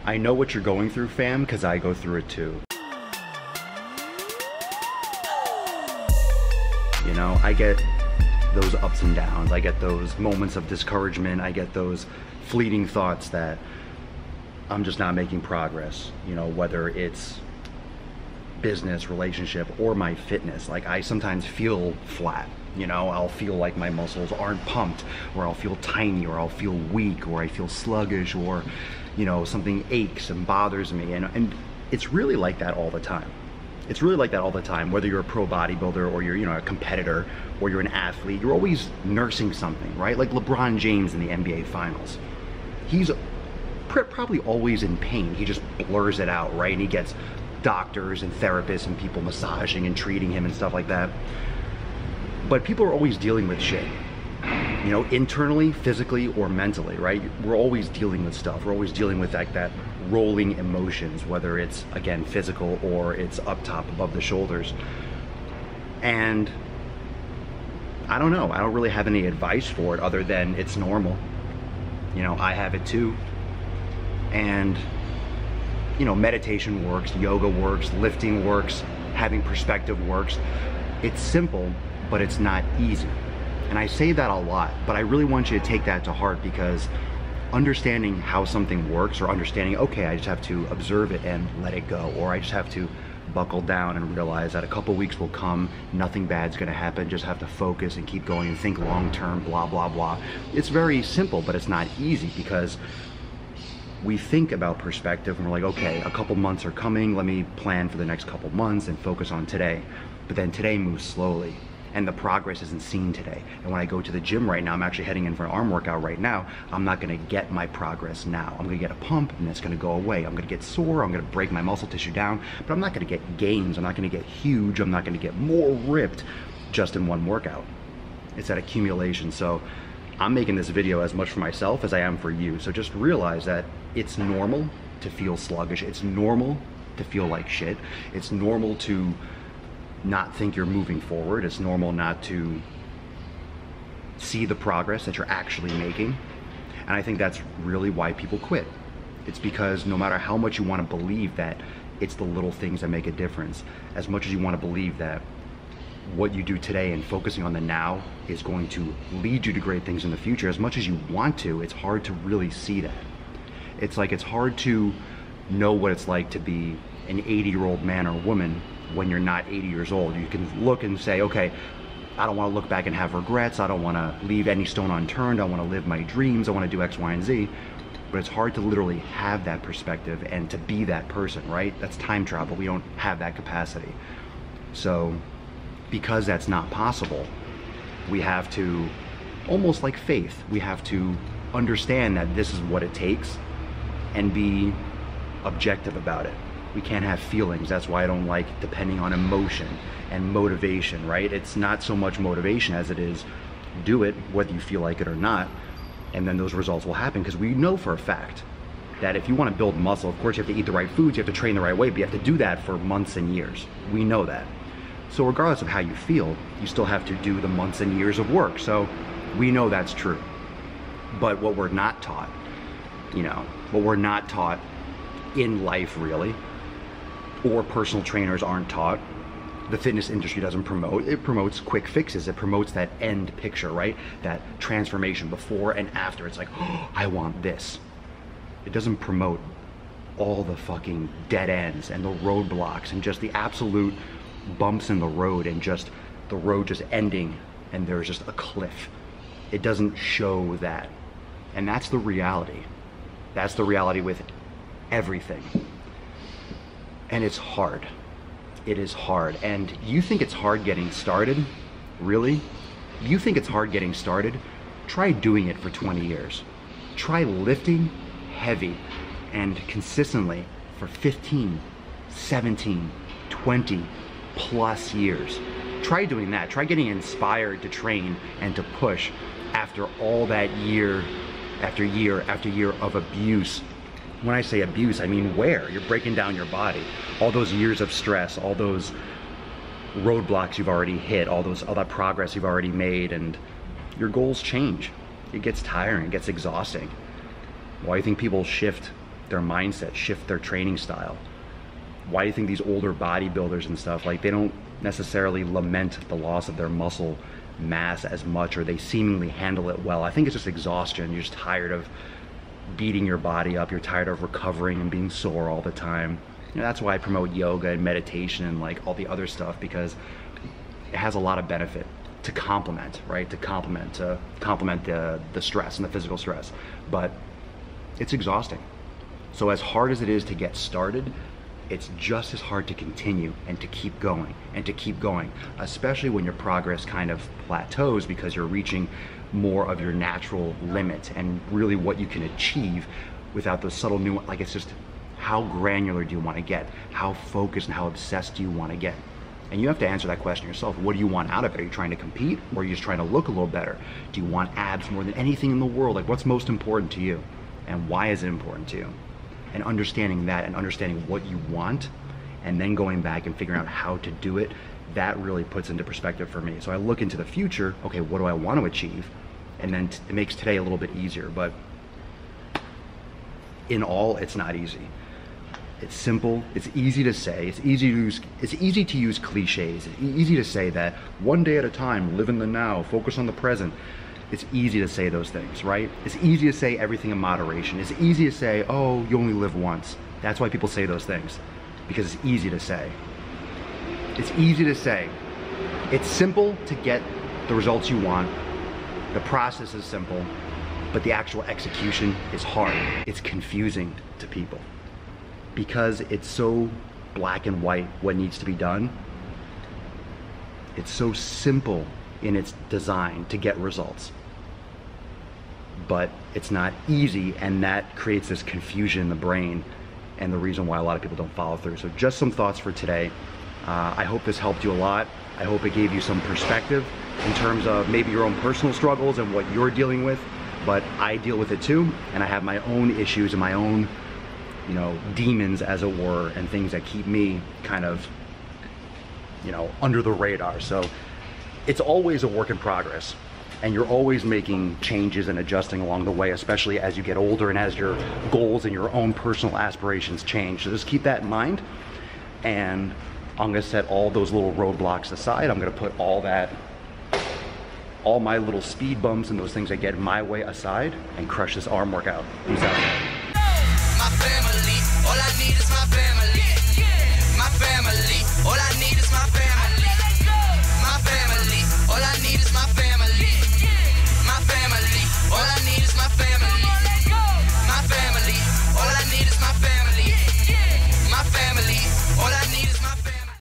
I know what you're going through, fam, because I go through it too. You know, I get those ups and downs. I get those moments of discouragement. I get those fleeting thoughts that I'm just not making progress, you know, whether it's business, relationship, or my fitness. Like, I sometimes feel flat, you know, I'll feel like my muscles aren't pumped, or I'll feel tiny, or I'll feel weak, or I feel sluggish, or, you know, something aches and bothers me. And it's really like that all the time. It's really like that all the time, whether you're a pro bodybuilder or you're, you know, a competitor or you're an athlete. You're always nursing something, right? Like LeBron James in the NBA Finals. He's probably always in pain. He just blurs it out, right? And he gets doctors and therapists and people massaging and treating him and stuff like that. But people are always dealing with shit, you know, internally, physically, or mentally, right? We're always dealing with stuff. We're always dealing with like that rolling emotions, whether it's, again, physical or it's up top above the shoulders. And I don't know, I don't really have any advice for it other than it's normal. You know, I have it too. And, you know, meditation works, yoga works, lifting works, having perspective works. It's simple, but it's not easy. And I say that a lot, but I really want you to take that to heart, because understanding how something works, or understanding, okay, I just have to observe it and let it go, or I just have to buckle down and realize that a couple weeks will come, nothing bad's gonna happen, just have to focus and keep going and think long term, blah, blah, blah. It's very simple, but it's not easy, because we think about perspective and we're like, okay, a couple months are coming, let me plan for the next couple months and focus on today. But then today moves slowly, and the progress isn't seen today. And when I go to the gym right now, I'm actually heading in for an arm workout right now, I'm not gonna get my progress now. I'm gonna get a pump and it's gonna go away. I'm gonna get sore, I'm gonna break my muscle tissue down, but I'm not gonna get gains, I'm not gonna get huge, I'm not gonna get more ripped just in one workout. It's that accumulation. So I'm making this video as much for myself as I am for you. So just realize that it's normal to feel sluggish. It's normal to feel like shit. It's normal to not think you're moving forward. It's normal not to see the progress that you're actually making. And I think that's really why people quit. It's because no matter how much you want to believe that it's the little things that make a difference, as much as you want to believe that what you do today and focusing on the now is going to lead you to great things in the future, as much as you want to, it's hard to really see that. It's like, it's hard to know what it's like to be an 80-year-old man or woman when you're not 80 years old. You can look and say, okay, I don't want to look back and have regrets. I don't want to leave any stone unturned. I want to live my dreams. I want to do X, Y, and Z. But it's hard to literally have that perspective and to be that person, right? That's time travel. We don't have that capacity. So because that's not possible, we have to, almost like faith, we have to understand that this is what it takes and be objective about it. We can't have feelings. That's why I don't like depending on emotion and motivation, right? It's not so much motivation as it is do it whether you feel like it or not, and then those results will happen, because we know for a fact that if you want to build muscle, of course you have to eat the right foods, you have to train the right way, but you have to do that for months and years. We know that. So regardless of how you feel, you still have to do the months and years of work. So we know that's true. But what we're not taught, you know, what we're not taught in life really, or personal trainers aren't taught, the fitness industry doesn't promote, it promotes quick fixes. It promotes that end picture, right? That transformation before and after. It's like, oh, I want this. It doesn't promote all the fucking dead ends and the roadblocks and just the absolute bumps in the road and just the road just ending and there's just a cliff. It doesn't show that. And that's the reality. That's the reality with everything. And it's hard. It is hard. And you think it's hard getting started? Really? You think it's hard getting started? Try doing it for 20 years. Try lifting heavy and consistently for 15, 17, 20 plus years. Try doing that. Try getting inspired to train and to push after all that year after year after year of abuse. When I say abuse, I mean wear. You're breaking down your body. All those years of stress, all those roadblocks you've already hit, all that progress you've already made, and your goals change. It gets tiring, it gets exhausting. Why do you think people shift their mindset, shift their training style? Why do you think these older bodybuilders and stuff, like, they don't necessarily lament the loss of their muscle mass as much, or they seemingly handle it well? I think it's just exhaustion. You're just tired of beating your body up. You're tired of recovering and being sore all the time. You know, that's why I promote yoga and meditation and like all the other stuff, because it has a lot of benefit to complement, right? To complement the stress and the physical stress. But it's exhausting. So as hard as it is to get started, it's just as hard to continue and to keep going and to keep going, especially when your progress kind of plateaus because you're reaching more of your natural limit and really what you can achieve without those subtle nuances. Like, it's just, how granular do you want to get? How focused and how obsessed do you want to get? And you have to answer that question yourself. What do you want out of it? Are you trying to compete, or are you just trying to look a little better? Do you want abs more than anything in the world? Like, what's most important to you? And why is it important to you? And understanding that and understanding what you want, and then going back and figuring out how to do it, that really puts into perspective for me. So I look into the future, okay, what do I want to achieve? And then it makes today a little bit easier. But in all, it's not easy. It's simple, it's easy to say, it's easy to use cliches. It's easy to say that one day at a time, live in the now, focus on the present. It's easy to say those things, right? It's easy to say everything in moderation. It's easy to say, oh, you only live once. That's why people say those things, because it's easy to say. It's easy to say. It's simple to get the results you want. The process is simple, but the actual execution is hard. It's confusing to people because it's so black and white what needs to be done. It's so simple in its design to get results, but it's not easy, and that creates this confusion in the brain and the reason why a lot of people don't follow through. So just some thoughts for today. I hope this helped you a lot. I hope it gave you some perspective in terms of maybe your own personal struggles and what you're dealing with, but I deal with it too, and I have my own issues and my own, you know, demons, as it were, and things that keep me kind of, you know, under the radar. So it's always a work in progress, and you're always making changes and adjusting along the way, especially as you get older and as your goals and your own personal aspirations change. So just keep that in mind, and I'm gonna set all those little roadblocks aside. I'm gonna put all my little speed bumps and those things that get in my way aside and crush this arm workout. Peace out. My family, all I need is my family. My family, all I need is my family.